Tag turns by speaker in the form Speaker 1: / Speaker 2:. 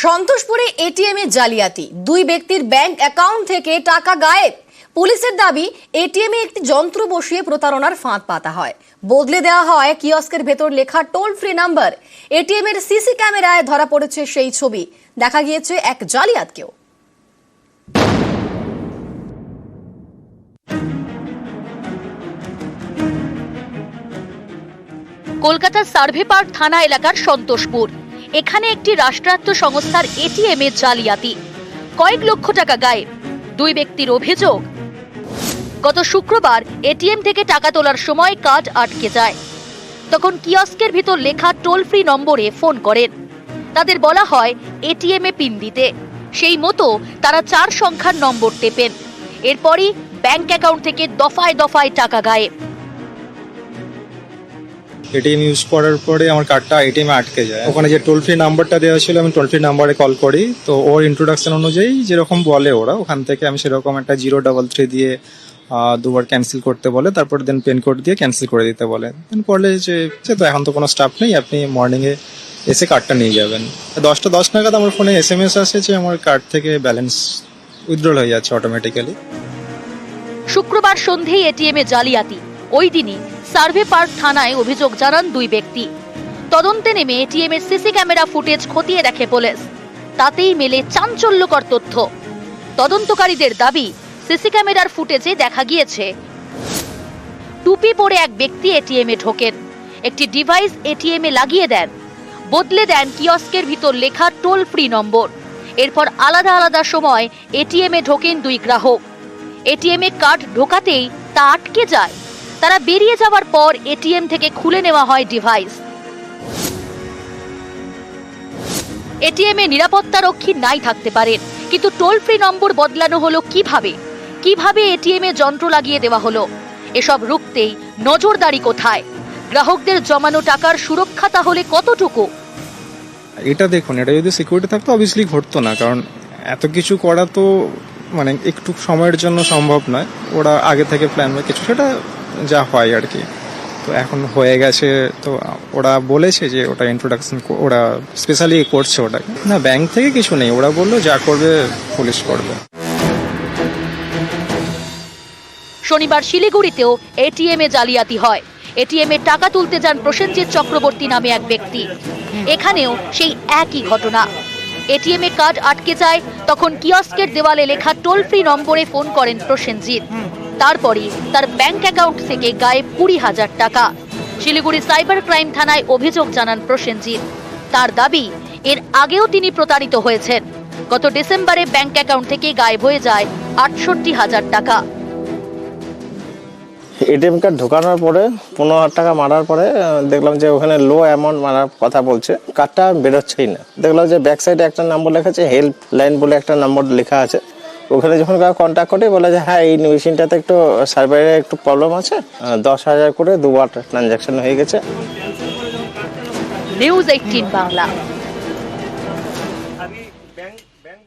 Speaker 1: সন্তোষপুরে এটিএমে জালিয়াতি, দুই ব্যক্তির ব্যাংক অ্যাকাউন্ট থেকে টাকা গায়েব। পুলিশের দাবি, এটিএমে একটি যন্ত্র বসিয়ে প্রতারণার ফাঁদ পাতা হয়, বদলে দেওয়া হয় কিয়স্কের ভেতর লেখা টোল ফ্রি নাম্বার। এটিএম এর সিসি ক্যামেরায় ধরা পড়েছে সেই ছবি। দেখা গিয়েছে এক জালিয়াতকেও।
Speaker 2: কলকাতার সার্ভে পার্ক থানা এলাকার সন্তোষপুর। এখানে একটি রাষ্ট্রায়ত্ত সংস্থার এটিএম এ জালিয়াতি, কয়েক লক্ষ টাকা গায়েব। দুই ব্যক্তির অভিযোগ, গত শুক্রবার এটিএম থেকে টাকা তোলার সময় কার্ড আটকে যায়। তখন কিয়স্কের ভিতর লেখা টোল ফ্রি নম্বরে ফোন করেন। তাদের বলা হয় এটিএম এ পিন দিতে। সেই মতো তারা 4 সংখ্যার নম্বর টেপেন। এরপরই ব্যাংক অ্যাকাউন্ট থেকে দফায় দফায় টাকা গায়েব।
Speaker 3: এটিএম ইউজ করার পরে আমার কার্ডটা এটিএমে আটকে যায়। ওখানে যে টোল ফ্রি নাম্বারটা দেওয়া ছিল, আমি টোল ফ্রি নাম্বারে কল করি, তো ওর ইন্ট্রোডাকশন অনুযায়ী যেরকম বলে ওরা, ওখান থেকে আমি সেরকম একটা 033 দিয়ে দুবার ক্যান্সেল করতে বলে, তারপর দেন পেন কোড দিয়ে ক্যান্সেল করে দিতে বলে। দেন বলে যে তো এখন তো কোনো স্টাফ নেই, আপনি মর্নিংয়ে এসে কার্ডটা নিয়ে যাবেন। 10টা 10 নাগাদ আমার ফোনে SMS আসে যে আমার কার্ড থেকে ব্যালেন্স উইথড্রল হয়ে যাচ্ছে অটোমেটিক্যালি।
Speaker 2: শুক্রবার সন্ধ্যেই এটিএম এ জালিয়াতি। ওই দিনই সার্ভে পার্ক থানায় অভিযোগ জানান দুই ব্যক্তি। তদন্তে নেমে এটিএম এর সিসি ক্যামেরা ফুটেজ খতিয়ে দেখে পুলিশ। তাতেই মেলে চাঞ্চল্যকর তথ্য। তদন্তকারীদের দাবি, সিসি ক্যামেরার ফুটেজে দেখা গিয়েছে টুপি পরে এক ব্যক্তি এটিএম এ ঢোকেন, একটি ডিভাইস এটিএম এ লাগিয়ে দেন, বদলে দেন কিয়স্কের ভিতর লেখা টোল ফ্রি নম্বর। এরপর আলাদা আলাদা সময় এটিএম এ ঢোকেন দুই গ্রাহক। এটিএম এ কার্ড ঢোকাতেই তা আটকে যায়। তারা বেরিয়ে যাওয়ার পর এটিএম থেকে খুলে নেওয়া হয় ডিভাইস। এটিএম এ নিরাপত্তা রক্ষী নাই থাকতে পারেন, কিন্তু টোল ফ্রি নম্বর বদলানো হলো কিভাবে এটিএম এ যন্ত্র লাগিয়ে দেওয়া হলো? এসব রুখতেই নজরদারি কোথায়? গ্রাহকদের জমানো টাকার সুরক্ষা তাহলে কতটুকু?
Speaker 3: এটা দেখুন, এটা যদি সিকিউরিটি থাকতো অবভিয়াসলি ঘটতো না, কারণ এত কিছু করা তো মানে একটু সময়ের জন্য সম্ভব নয়। ওরা আগে থেকে প্ল্যান বা কিছু, সেটা যা হয় আর কি। তো এখন হয়ে গেছে, তো ওরা বলেছে যে ওটা ইন্ট্রোডাকশন ওরা স্পেশালি করছে ওটাকে। না, ব্যাংক থেকে কিছু নেই, ওরা বললো যা করবে পুলিশ করবে।
Speaker 2: শনিবার শিলিগুড়িতেও এটিএম এ জালিয়াতি হয়। এটিএম এ টাকা তুলতে যান প্রসেনজিৎ চক্রবর্তী নামে এক ব্যক্তি। এখানেও সেই একই ঘটনা। এটিএম এ কার্ড আটকে যায়, তখন কিয়স্কের দেওয়ালে লেখা টোল ফ্রি নম্বরে ফোন করেন প্রসেনজিৎ। তারপরই তার ব্যাংক অ্যাকাউন্ট থেকে গায়েব 20,000 টাকা। শিলিগুড়ি সাইবার ক্রাইম থানায় অভিযোগ জানান প্রসেনজিৎ। তার দাবি, এর আগেও তিনি প্রতারিত হয়েছেন। গত ডিসেম্বরে ব্যাংক অ্যাকাউন্ট থেকে গায়েব হয়ে যায় 68,000 টাকা।
Speaker 4: এটিএম কার্ড ঢোকানোর পরে 15,000 টাকা মারার পরে দেখলাম যে ওখানে লো অ্যামাউন্ট মারার কথা বলছে, কার্ডটা বেরোচ্ছেই না। দেখলাম যে ব্যাক সাইডে একটা নম্বর লেখা আছে, হেল্প লাইন বলে একটা নম্বর লেখা আছে। ওখানে যখন কন্ট্যাক্ট করে বলে যে হ্যাঁ, এই মেশিনটাতে একটু সার্ভারে একটু প্রবলেম আছে, 10,000 করে দুবার ট্রানজাকশন হয়ে গেছে।
Speaker 2: নিউজ 18 বাংলা।